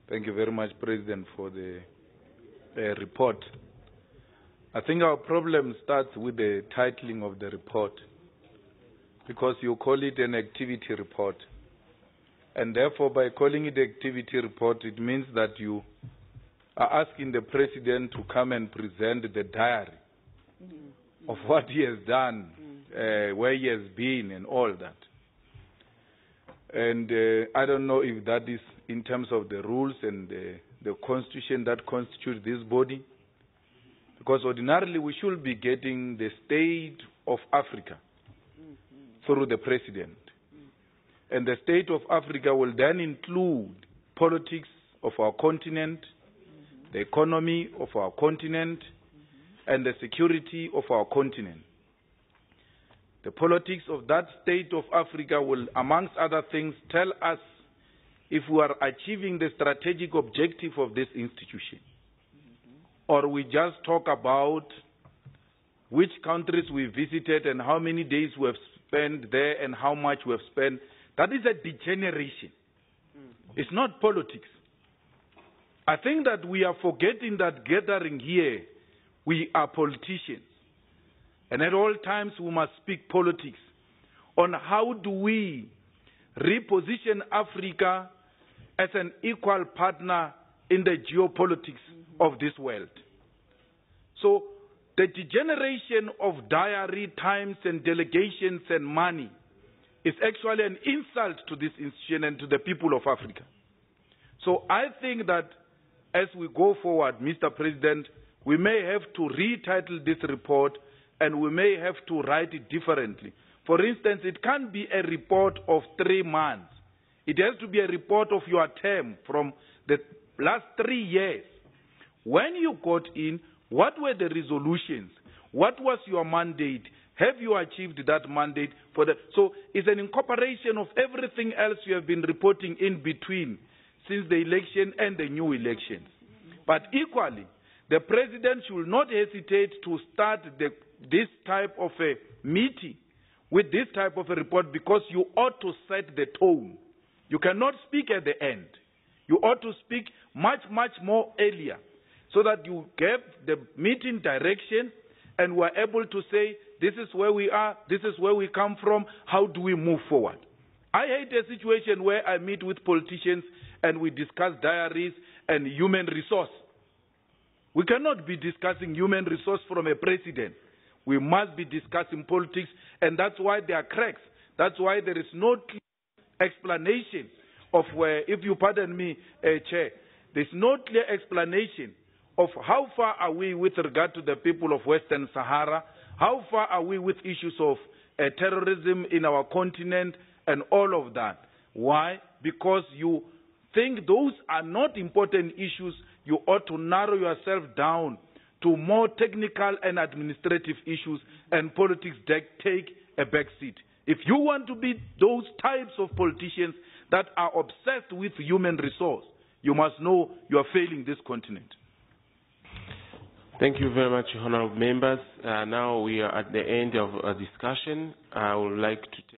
Thank you very much, President, for the report. I think our problem starts with the titling of the report, because you call it an activity report. And therefore, by calling it activity report, it means that you are asking the President to come and present the diary of what he has done, where he has been, and all that. And I don't know if that is in terms of the rules and the constitution that constitutes this body, because ordinarily we should be getting the state of Africa through the President. And the state of Africa will then include politics of our continent, the economy of our continent, and the security of our continent. The politics of that state of Africa will, amongst other things, tell us if we are achieving the strategic objective of this institution, or we just talk about which countries we visited and how many days we have spent there and how much we have spent. That is a degeneration. It's not politics. I think that we are forgetting that gathering here, we are politicians. And at all times we must speak politics on how do we reposition Africa as an equal partner in the geopolitics of this world. So the degeneration of diary times and delegations and money is actually an insult to this institution and to the people of Africa. So I think that as we go forward, Mr. President, we may have to retitle this report and we may have to write it differently. For instance, it can't be a report of 3 months. It has to be a report of your term from the last 3 years. When you got in, what were the resolutions? What was your mandate? Have you achieved that mandate? So it's an incorporation of everything else you have been reporting in between since the election and the new elections. But equally, the President should not hesitate to start this type of a meeting with this type of a report, because you ought to set the tone. You cannot speak at the end. You ought to speak much, much more earlier, so that you give the meeting direction and we're able to say, this is where we are, this is where we come from, how do we move forward? I hate a situation where I meet with politicians and we discuss diaries and human resource. We cannot be discussing human resource from a president. We must be discussing politics, and that's why there are cracks. That's why there is no clear explanation of where, if you pardon me, Chair, there's no clear explanation of how far are we with regard to the people of Western Sahara, how far are we with issues of terrorism in our continent and all of that. Why? Because you think those are not important issues. You ought to narrow yourself down to more technical and administrative issues, and politics take a back seat. If you want to be those types of politicians that are obsessed with human resource, you must know you are failing this continent. Thank you very much, honorable members. Now we are at the end of our discussion. I would like to take